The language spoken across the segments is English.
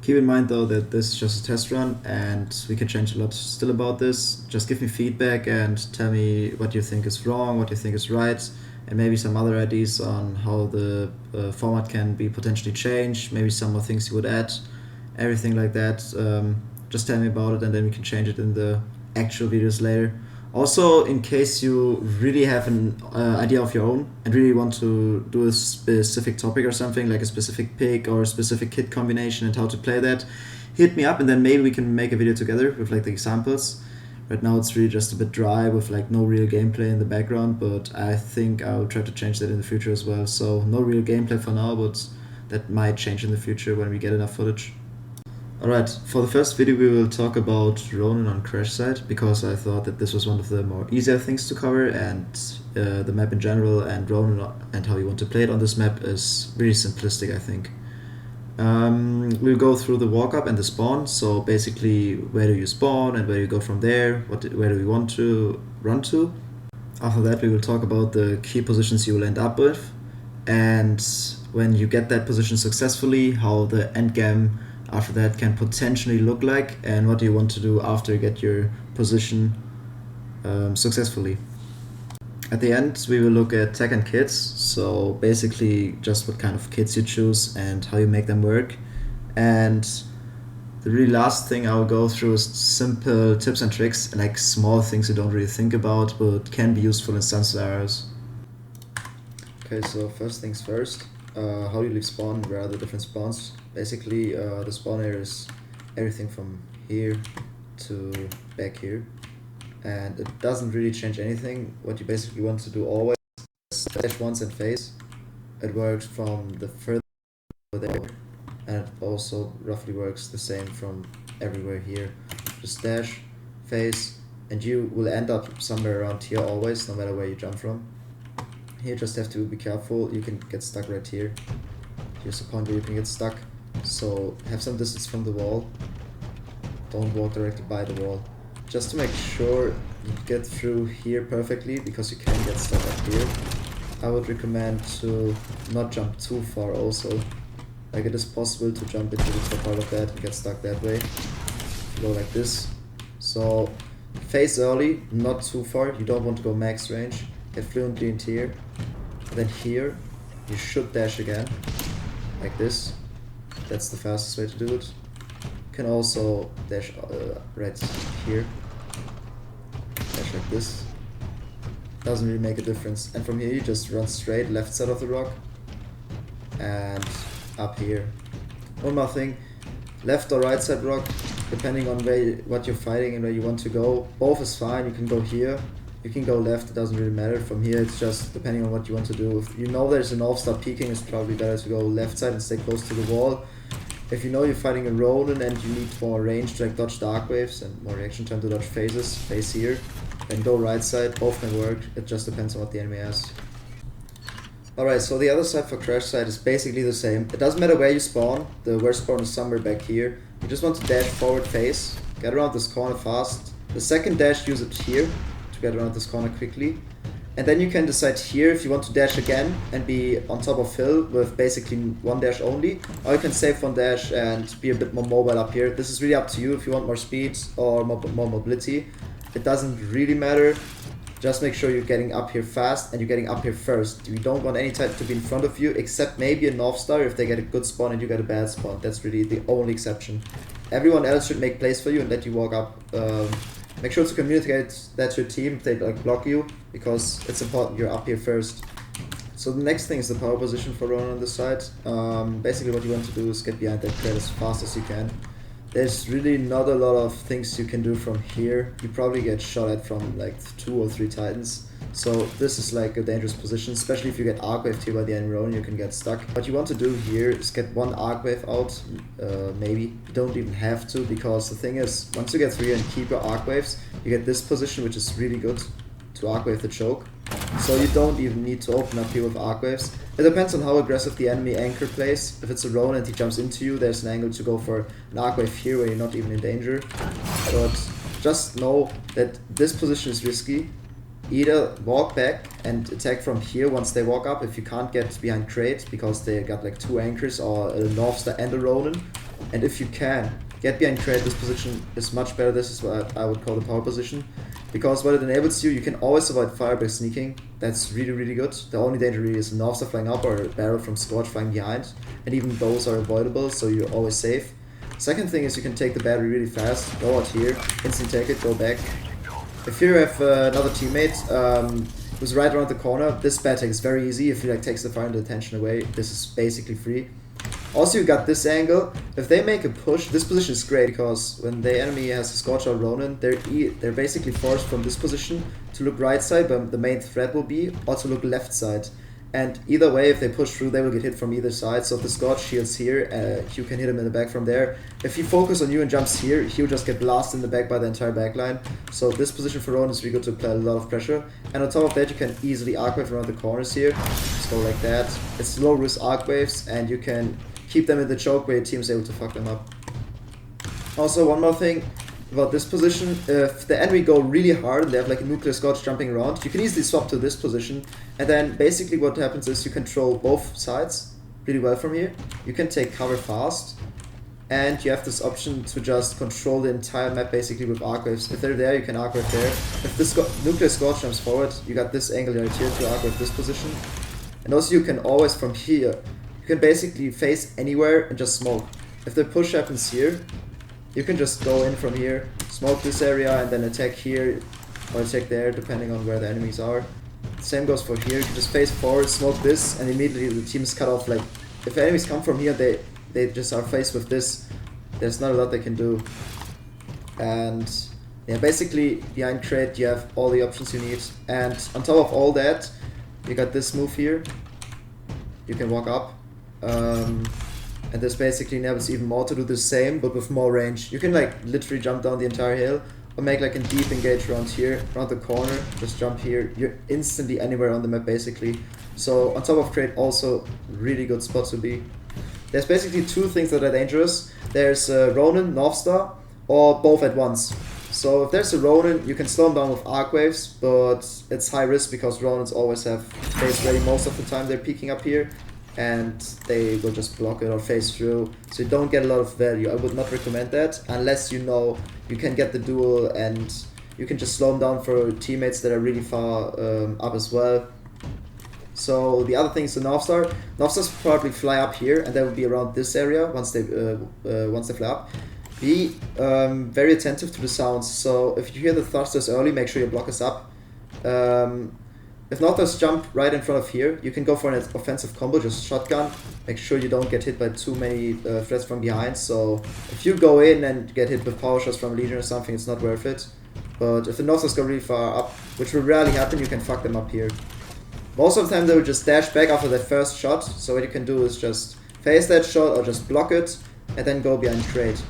Keep in mind though that this is just a test run and we can change a lot still about this. Just give me feedback and tell me what you think is wrong, what you think is right, and maybe some other ideas on how the format can be potentially changed, maybe some more things you would add, everything like that. Just tell me about it and then we can change it in the actual videos later. Also, in case you really have an idea of your own and really want to do a specific topic or something, like a specific pick or a specific kit combination and how to play that, hit me up and then maybe we can make a video together with like the examples. Right now it's really just a bit dry with like no real gameplay in the background, but I think I'll try to change that in the future as well. So no real gameplay for now, but that might change in the future when we get enough footage. Alright, for the first video we will talk about Ronin on Crashsite, because I thought that this was one of the more easier things to cover, and the map in general and Ronin and how you want to play it on this map is really simplistic, I think. We'll go through the walk-up and the spawn, so basically where do you spawn and where do you go from there, where do we want to run to. After that we will talk about the key positions you will end up with, and when you get that position successfully, how the endgame after that can potentially look like, and what do you want to do after you get your position successfully. At the end we will look at tech and kits, so basically just what kind of kits you choose and how you make them work. And the really last thing I will go through is simple tips and tricks, like small things you don't really think about but can be useful in some scenarios. Okay, so first things first, how do you leave spawn, where are the different spawns? Basically the spawn area is everything from here to back here, and it doesn't really change anything. What you basically want to do always is dash once and face. It works from the further there, and it also roughly works the same from everywhere here. Just dash, face, and you will end up somewhere around here always, no matter where you jump from. Here just have to be careful, you can get stuck right here. Here's a point where you can get stuck, so have some distance from the wall. Don't walk directly by the wall. Just to make sure you get through here perfectly, because you can get stuck up here, I would recommend to not jump too far also. Like, it is possible to jump into the top part of that and get stuck that way. Go like this. So face early, not too far, you don't want to go max range. Get fluently into here. And then here, you should dash again, like this. That's the fastest way to do it. You can also dash right here. Dash like this. Doesn't really make a difference. And from here you just run straight left side of the rock. And up here. One more thing. Left or right side rock, depending on what you're fighting and where you want to go. Both is fine, you can go here. You can go left, it doesn't really matter. From here it's just depending on what you want to do. If you know there's an all-star peeking, it's probably better to go left side and stay close to the wall. If you know you're fighting a Ronin and you need more range to like dodge dark waves and more reaction time to dodge phases, face here, then go right side, both can work, it just depends on what the enemy has. Alright, so the other side for Crashsite is basically the same. It doesn't matter where you spawn, the worst spawn is somewhere back here. You just want to dash forward face, get around this corner fast. The second dash, use it here, get around this corner quickly, and then you can decide here if you want to dash again and be on top of hill with basically one dash only, or you can save one dash and be a bit more mobile up here. This is really up to you if you want more speed or more mobility. It doesn't really matter. Just make sure you're getting up here fast and you're getting up here first. You don't want any type to be in front of you, except maybe a North Star if they get a good spawn and you get a bad spawn. That's really the only exception. Everyone else should make place for you and let you walk up. Make sure to communicate that to your team if they like block you, because it's important you're up here first. So the next thing is the power position for Ronin on this side. Basically what you want to do is get behind that crate as fast as you can. There's really not a lot of things you can do from here. You probably get shot at from like 2 or 3 titans. So this is like a dangerous position, especially if you get arc waved here by the enemy Ronin, you can get stuck. What you want to do here is get one arc wave out, maybe. You don't even have to, because the thing is, once you get 3 and keep your arc waves, you get this position, which is really good to arc wave the choke. So you don't even need to open up here with arc waves. It depends on how aggressive the enemy anchor plays. If it's a Ronin and he jumps into you, there's an angle to go for an arc wave here where you're not even in danger. But just know that this position is risky. Either walk back and attack from here once they walk up if you can't get behind crate because they got like 2 anchors or a North Star and a Ronin, And if you can, get behind crate. This position is much better. This is what I would call the power position. Because what it enables you can always avoid fire by sneaking. That's really, really good. The only danger really is Northstar flying up or a barrel from Scorch flying behind. And even those are avoidable, so you're always safe. Second thing is you can take the battery really fast. Go out here, instant take it, go back. If you have another teammate who's right around the corner, this bad take is very easy. If he like takes the fire and the attention away, this is basically free. Also, you got this angle. If they make a push, this position is great because when the enemy has a Scorch or Ronin, they're basically forced from this position to look right side, but the main threat will be, or to look left side. And either way, if they push through, they will get hit from either side. So if the Scorch shields here, you can hit him in the back from there. If he focuses on you and jumps here, he'll just get blasted in the back by the entire backline. So this position for Ronin is really good to apply a lot of pressure. And on top of that, you can easily arc wave around the corners here. Just go like that. It's low risk arc waves, and you can keep them in the choke where your team is able to fuck them up. Also, one more thing about this position, if the enemy go really hard and they have like a nuclear Scorch jumping around, you can easily swap to this position, and then basically what happens is you control both sides really well from here. You can take cover fast, and you have this option to just control the entire map basically with arc waves. If they're there, you can arc wave there. If this nuclear Scorch jumps forward, you got this angle right here to arc wave this position. And also you can always from here, you can basically face anywhere and just smoke. If the push happens here, you can just go in from here, smoke this area, and then attack here or attack there, depending on where the enemies are. Same goes for here. You can just face forward, smoke this, and immediately the team is cut off. Like, if enemies come from here, they just are faced with this. There's not a lot they can do. And yeah, basically behind crate you have all the options you need. And on top of all that, you got this move here. You can walk up. And this basically enables even more to do the same, but with more range. You can like literally jump down the entire hill, or make like a deep engage around here, around the corner, just jump here. You're instantly anywhere on the map basically. So on top of crate, also really good spot to be. There's basically two things that are dangerous. There's Ronin, Northstar, or both at once. So if there's a Ronin, you can slow him down with arc waves, but it's high risk because Ronins always have phase ready most of the time they're peeking up here. And they will just block it or phase through, so you don't get a lot of value. I would not recommend that unless you know you can get the duel and you can just slow them down for teammates that are really far up as well. So the other thing is the Northstar. Northstars probably fly up here, and they will be around this area once they fly up. Be very attentive to the sounds. So if you hear the thrusters early, make sure your block is up. If Northstars jump right in front of here, you can go for an offensive combo, just shotgun. Make sure you don't get hit by too many threats from behind. So if you go in and get hit with power shots from Legion or something, it's not worth it. But if the Northstars go really far up, which will rarely happen, you can fuck them up here. Most of the time they will just dash back after that first shot. So what you can do is just face that shot or just block it and then go behind crate.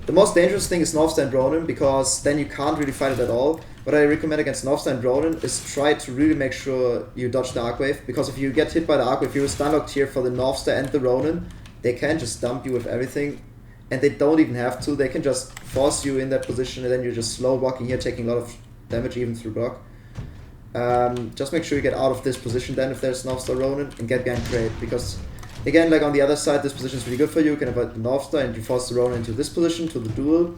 The most dangerous thing is Northstar and Ronin, because then you can't really fight it at all. What I recommend against Northstar and Ronin is try to really make sure you dodge the arc wave, because if you get hit by the arc wave, you're stun locked here for the Northstar and the Ronin. They can just dump you with everything, and they don't even have to. They can just force you in that position, and then you're just slow walking here, taking a lot of damage even through block. Just make sure you get out of this position then if there's Northstar Ronin, and get behind crate, because again, like on the other side, this position is really good for you. You can avoid the Northstar and you force the Ronin into this position, to the duel,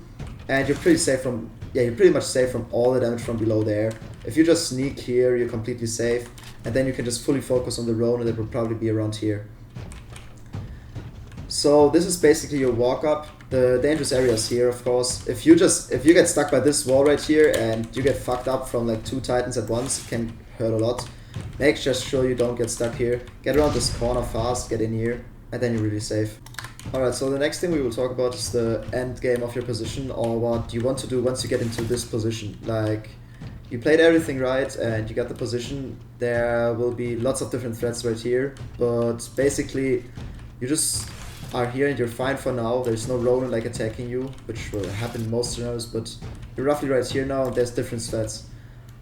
and you're pretty safe from, you're pretty much safe from all the damage from below there. If you just sneak here, you're completely safe, and then you can just fully focus on the Ronin that will probably be around here. So this is basically your walk-up. The dangerous areas here, of course. If you get stuck by this wall right here and you get fucked up from like 2 Titans at once, it can hurt a lot. Make just sure you don't get stuck here. Get around this corner fast, get in here, and then you're really safe. Alright, so the next thing we will talk about is the end game of your position, or what you want to do once you get into this position. Like, you played everything right and you got the position. There will be lots of different threats right here, but basically you just are here and you're fine for now. There's no Ronin like attacking you, which will happen in most scenarios, but you're roughly right here now and there's different threats.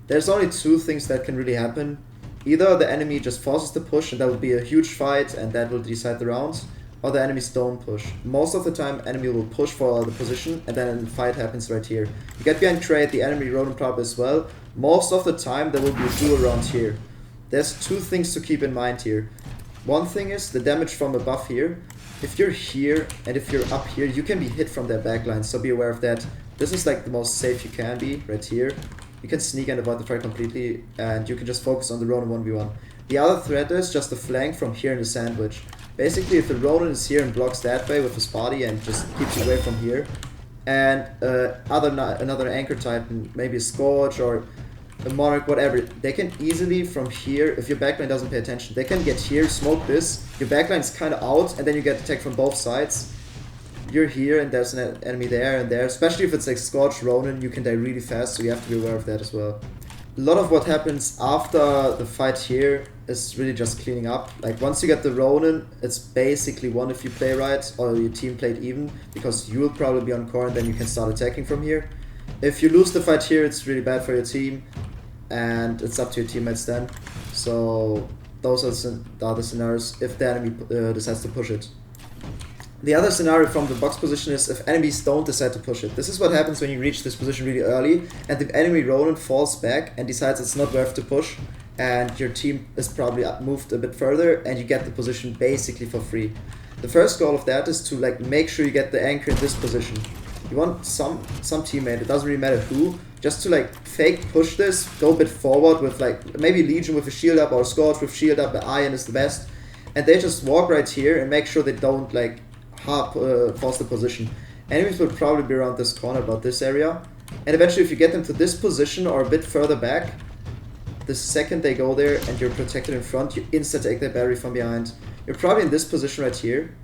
There's only 2 things that can really happen. Either the enemy just forces the push and that will be a huge fight and that will decide the round, or the enemies don't push. Most of the time enemy will push for the position and then the fight happens right here. You get behind crate, the enemy Ronin prop as well. Most of the time there will be a duel around here. There's 2 things to keep in mind here. One thing is the damage from above here. If you're here and if you're up here, you can be hit from their backline, so be aware of that. This is like the most safe you can be, right here. You can sneak and avoid the fight completely, and you can just focus on the Ronin 1v1. The other threat is just the flank from here in the sandwich. Basically, if the Ronin is here and blocks that way with his body and just keeps you away from here, and another Anchor Titan, maybe a Scorch or a Monarch, whatever, they can easily from here, if your backline doesn't pay attention, they can get here, smoke this, your backline's kind of out, and then you get attacked from both sides. You're here and there's an enemy there and there, especially if it's like Scorch, Ronin, you can die really fast, so you have to be aware of that as well. A lot of what happens after the fight here is really just cleaning up. Like once you get the Ronin, it's basically won if you play right, or your team played even, because you will probably be on core and then you can start attacking from here. If you lose the fight here, it's really bad for your team, and it's up to your teammates then. So those are the other scenarios if the enemy decides to push it. The other scenario from the box position is if enemies don't decide to push it. This is what happens when you reach this position really early, and the enemy Ronin falls back and decides it's not worth to push, and your team is probably moved a bit further, and you get the position basically for free. The first goal of that is to like make sure you get the anchor in this position. You want some teammate, it doesn't really matter who, just to like fake push this, go a bit forward with like maybe Legion with a shield up or Scorch with shield up, the Iron is the best, and they just walk right here and make sure they don't like force the position. Enemies will probably be around this corner, about this area, and eventually if you get them to this position or a bit further back, the second they go there and you're protected in front, you insta take their battery from behind. You're probably in this position right here.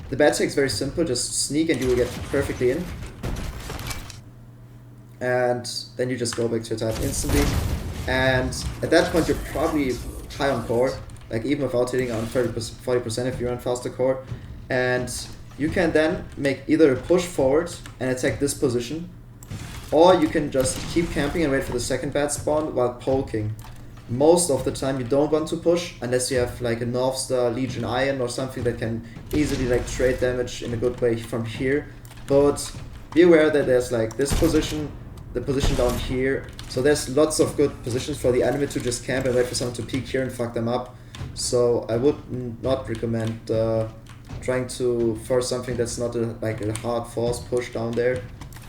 The bad take is very simple, just sneak and you will get perfectly in. And then you just go back to your type instantly. And at that point you're probably high on core, like even without hitting on 40% if you're on faster core. And you can then make either a push forward and attack this position, or you can just keep camping and wait for the second bad spawn while poking. Most of the time you don't want to push unless you have like a Northstar, Legion Iron or something that can easily like trade damage in a good way from here. But be aware that there's like this position, the position down here, so there's lots of good positions for the enemy to just camp and wait for someone to peek here and fuck them up. So I would not recommend trying to force something that's not like a hard force push down there,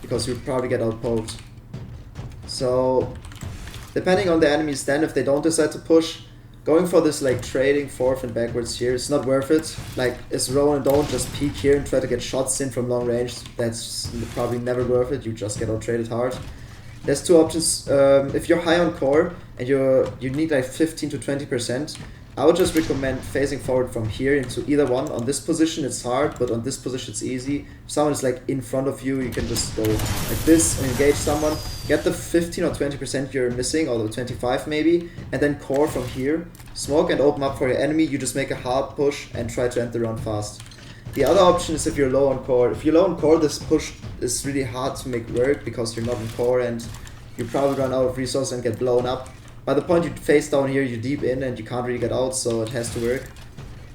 because you'll probably get outpoked. So depending on the enemy's stand, if they don't decide to push, going for this like trading forth and backwards here, it's not worth it. Like as Ronin, don't just peek here and try to get shots in from long range, that's probably never worth it, you just get out traded hard. There's two options. If you're high on core and you need like 15 to 20%, I would just recommend phasing forward from here into either one. On this position it's hard, but on this position it's easy. If someone is like in front of you, you can just go like this and engage someone, get the 15 or 20% you're missing, or the 25 maybe, and then core from here, smoke and open up for your enemy. You just make a hard push and try to end the round fast. The other option is if you're low on core. If you're low on core, this push is really hard to make work because you're not in core and you probably run out of resources and get blown up. By the point you face down here, you're deep in and you can't really get out, so it has to work.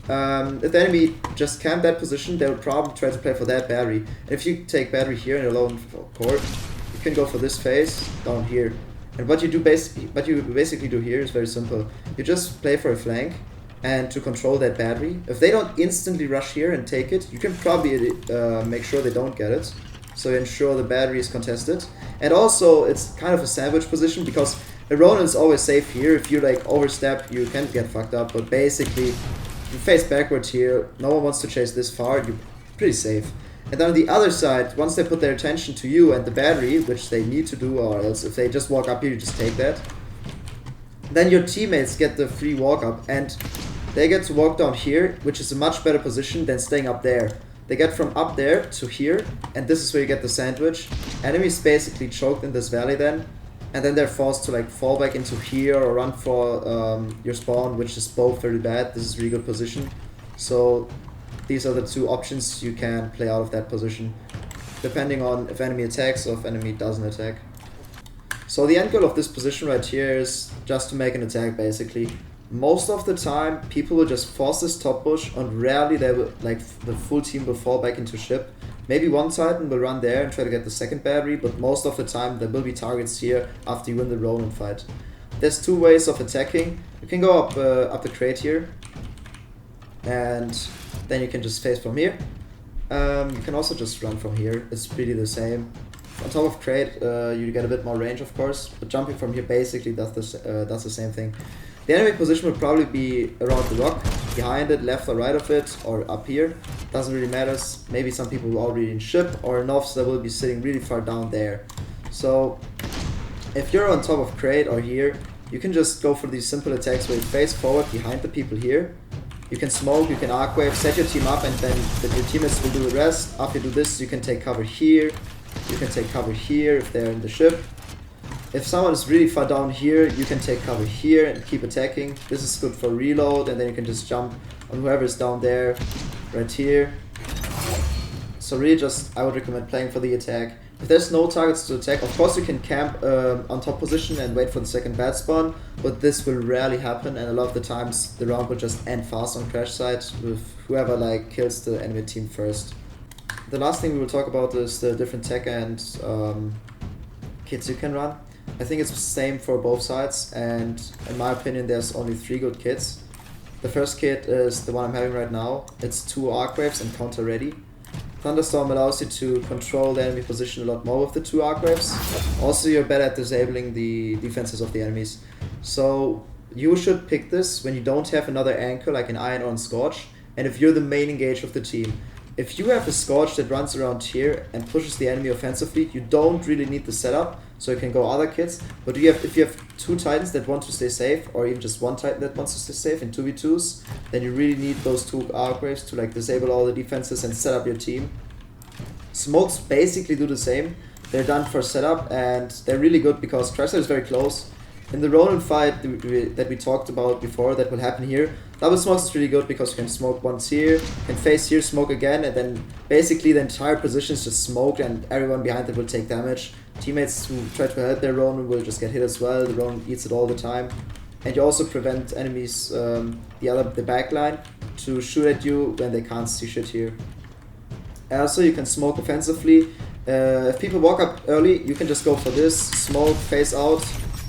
If the enemy just camp that position, they will probably try to play for that battery. And if you take battery here and you're low on core, you can go for this phase down here. And what you basically do here is very simple. You just play for a flank and to control that battery. If they don't instantly rush here and take it, you can probably make sure they don't get it. So ensure the battery is contested. And also it's kind of a sandwich position, because a Ronin is always safe here. If you like overstep, you can get fucked up, but basically you face backwards here, no one wants to chase this far, you're pretty safe. And then on the other side, once they put their attention to you and the battery, which they need to do, or else if they just walk up here, you just take that, then your teammates get the free walk up and they get to walk down here, which is a much better position than staying up there. They get from up there to here, and this is where you get the sandwich. Enemies basically choked in this valley then, and then they're forced to like fall back into here or run for your spawn, which is both very bad. This is a really good position. So these are the two options you can play out of that position, depending on if enemy attacks or if enemy doesn't attack. So the end goal of this position right here is just to make an attack basically. Most of the time people will just force this top push, and rarely they will, like the full team will fall back into ship. Maybe one Titan will run there and try to get the second battery, but most of the time there will be targets here after you win the Ronin fight. There's two ways of attacking. You can go up the crate here, and then you can just face from here. You can also just run from here, it's pretty the same. On top of crate, you get a bit more range of course, but jumping from here basically does the same thing. The enemy position will probably be around the rock, behind it, left or right of it, or up here. Doesn't really matter. Maybe some people will already in ship, or Novs that will be sitting really far down there. So if you're on top of crate or here, you can just go for these simple attacks where you face forward behind the people here. You can smoke, you can arc wave, set your team up, and then your teammates will do the rest. After you do this, you can take cover here. You can take cover here if they're in the ship. If someone is really far down here, you can take cover here and keep attacking. This is good for reload, and then you can just jump on whoever is down there, right here. So really just, I would recommend playing for the attack. If there's no targets to attack, of course you can camp on top position and wait for the second bad spawn, but this will rarely happen, and a lot of the times the round will just end fast on Crashsite with whoever like kills the enemy team first. The last thing we will talk about is the different tech and kits you can run. I think it's the same for both sides, and in my opinion there's only 3 good kits. The first kit is the one I'm having right now. It's 2 arc waves and counter ready. Thunderstorm allows you to control the enemy position a lot more with the 2 arc waves. Also you're better at disabling the defenses of the enemies. So you should pick this when you don't have another anchor like an Iron or a Scorch, and if you're the main engage of the team. If you have a Scorch that runs around here and pushes the enemy offensively, you don't really need the setup, so you can go other kits. But if you have 2 Titans that want to stay safe, or even just 1 Titan that wants to stay safe in 2v2s, then you really need those 2 arc waves to like disable all the defenses and set up your team. Smokes basically do the same. They're done for setup, and they're really good because Crashsite is very close. In the Ronin fight that we talked about before, that will happen here, double smokes is really good because you can smoke once here, can face here, smoke again, and then basically the entire position is just smoked and everyone behind it will take damage. Teammates who try to help their Ronin will just get hit as well. The Ronin eats it all the time. And you also prevent enemies, the backline, to shoot at you when they can't see shit here. Also, you can smoke offensively. If people walk up early, you can just go for this, smoke, face out,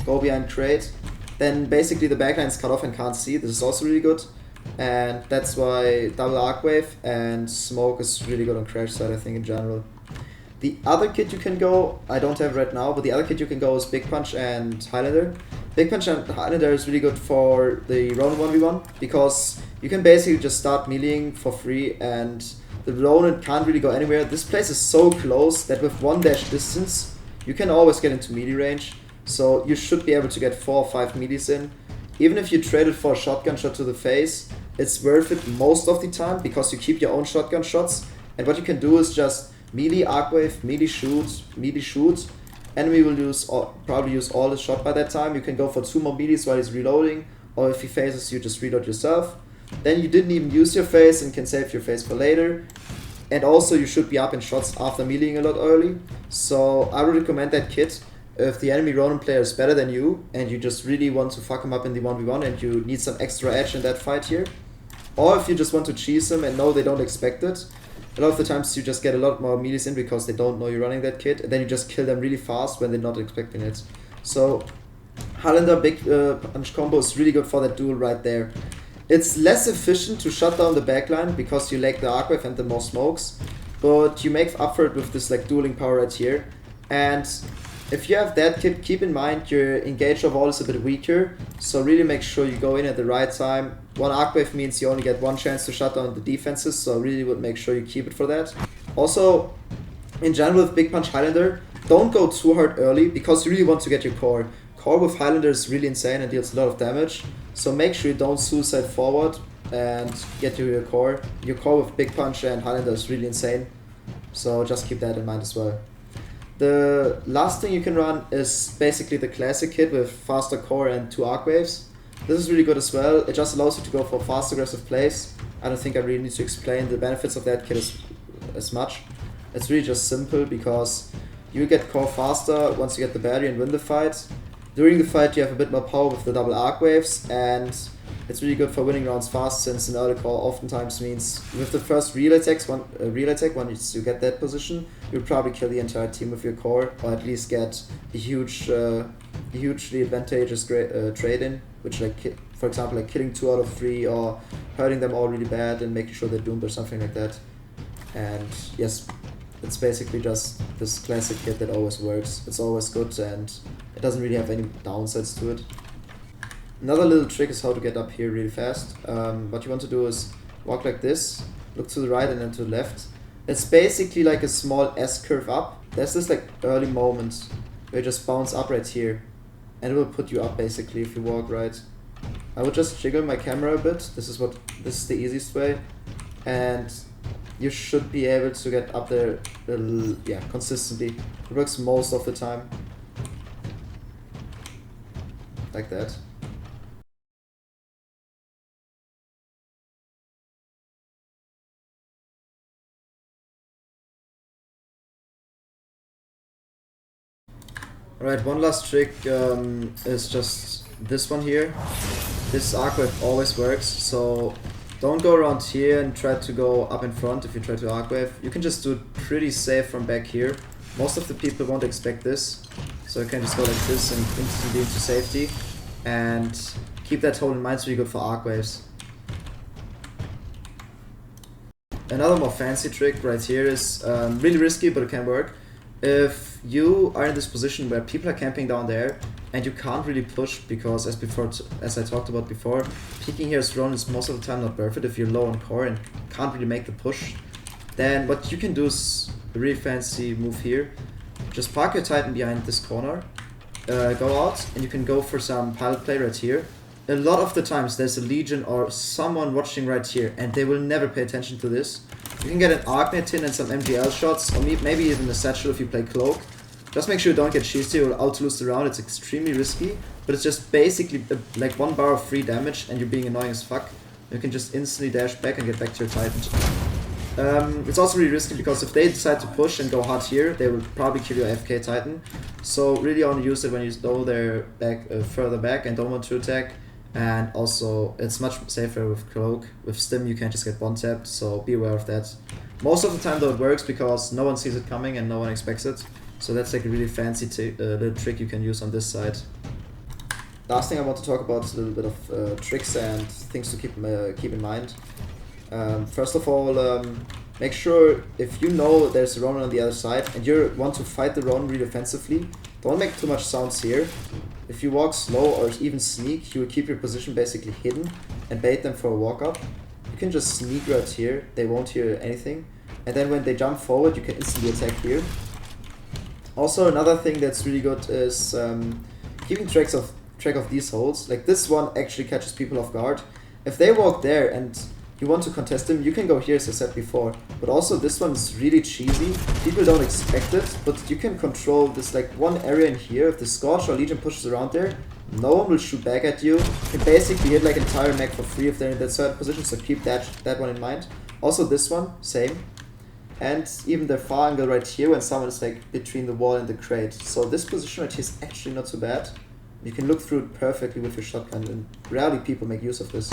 go behind crate. Then basically the backline is cut off and can't see. This is also really good. And that's why double arc wave and smoke is really good on Crashsite, I think, in general. The other kit you can go, I don't have right now, but the other kit you can go is Big Punch and Highlander. Big Punch and Highlander is really good for the Ronin 1v1 because you can basically just start meleeing for free, and the Ronin can't really go anywhere. This place is so close that with 1 dash distance, you can always get into melee range. So you should be able to get 4 or 5 melees in. Even if you trade it for a shotgun shot to the face, it's worth it most of the time because you keep your own shotgun shots. And what you can do is just melee arc wave, melee shoot. Enemy will probably use all his shot by that time. You can go for 2 more melees while he's reloading, or if he phases you, just reload yourself. Then you didn't even use your face and can save your face for later. And also you should be up in shots after meleeing a lot early. So I would recommend that kit if the enemy Ronin player is better than you and you just really want to fuck him up in the 1v1 and you need some extra edge in that fight here. Or if you just want to cheese them and know they don't expect it. A lot of the times you just get a lot more melees in because they don't know you're running that kit, and then you just kill them really fast when they're not expecting it. So Highlander Big Punch combo is really good for that duel right there. It's less efficient to shut down the backline because you lack the arc wave and the more smokes, but you make up for it with this like dueling power right here. And if you have that kit, keep in mind your engage overall is a bit weaker, so really make sure you go in at the right time. 1 arc wave means you only get 1 chance to shut down the defenses, so really would make sure you keep it for that. Also, in general with Big Punch Highlander, don't go too hard early because you really want to get your core. Core with Highlander is really insane and deals a lot of damage, so make sure you don't suicide forward and get your core. Your core with Big Punch and Highlander is really insane, so just keep that in mind as well. The last thing you can run is basically the classic kit with faster core and 2 arc waves. This is really good as well. It just allows you to go for fast aggressive plays. I don't think I really need to explain the benefits of that kit as much. It's really just simple because you get core faster once you get the battery and win the fight. During the fight you have a bit more power with the double arc waves, and it's really good for winning rounds fast, since an early core oftentimes means with the first real attack, once you get that position, you'll probably kill the entire team with your core, or at least get a hugely advantageous trade-in, which like for example, like killing 2 out of 3 or hurting them all really bad and making sure they're doomed or something like that. And yes, it's basically just this classic kit that always works. It's always good and it doesn't really have any downsides to it. Another little trick is how to get up here really fast. What you want to do is walk like this, look to the right and then to the left. It's basically like a small S-curve up. There's this like early moment where you just bounce up right here and it will put you up basically if you walk right. I would just jiggle my camera a bit. This is the easiest way, and you should be able to get up there consistently. It works most of the time. Like that. Alright, one last trick is just this one here. This arc wave always works, so don't go around here and try to go up in front if you try to arc wave. You can just do it pretty safe from back here. Most of the people won't expect this, so you can just go like this and instantly into safety. And keep that hold in mind, it's really good for arc waves. Another more fancy trick right here is really risky, but it can work. If you are in this position where people are camping down there and you can't really push because as I talked about before, peeking here as Ronin is most of the time not worth it if you're low on core and can't really make the push, then what you can do is a really fancy move here. Just park your Titan behind this corner, go out and you can go for some pilot play right here. A lot of the times there's a Legion or someone watching right here and they will never pay attention to this. You can get an Arcnet in and some MGL shots, or maybe even a satchel if you play Cloak. Just make sure you don't get cheesy or out-to-lose the round. It's extremely risky, but it's just basically like 1 bar of free damage and you're being annoying as fuck. You can just instantly dash back and get back to your Titan. It's also really risky because if they decide to push and go hard here, they will probably kill your FK Titan. So really only use it when you know they're back further back and don't want to attack. And also, it's much safer with Cloak. With Stim, you can't just get one-tapped, so be aware of that. Most of the time, though, it works because no one sees it coming and no one expects it. So that's like a really fancy little trick you can use on this side. Last thing I want to talk about is a little bit of tricks and things to keep in mind. First of all, make sure if you know there's a Ronin on the other side and you want to fight the Ronin really offensively, don't make too much sounds here. If you walk slow or even sneak, you will keep your position basically hidden and bait them for a walk-up. You can just sneak right here, they won't hear anything. And then when they jump forward, you can instantly attack here. Also, another thing that's really good is keeping track of these holes. Like this one actually catches people off guard. If they walk there and you want to contest them, you can go here as I said before. But also this one is really cheesy. People don't expect it, but you can control this like one area in here. If the Scorch or Legion pushes around there, no one will shoot back at you. You can basically hit like entire mech for free if they're in that certain position, so keep that one in mind. Also this one, same. And even the far angle right here when someone is like between the wall and the crate. So this position right here is actually not so bad. You can look through it perfectly with your shotgun and rarely people make use of this.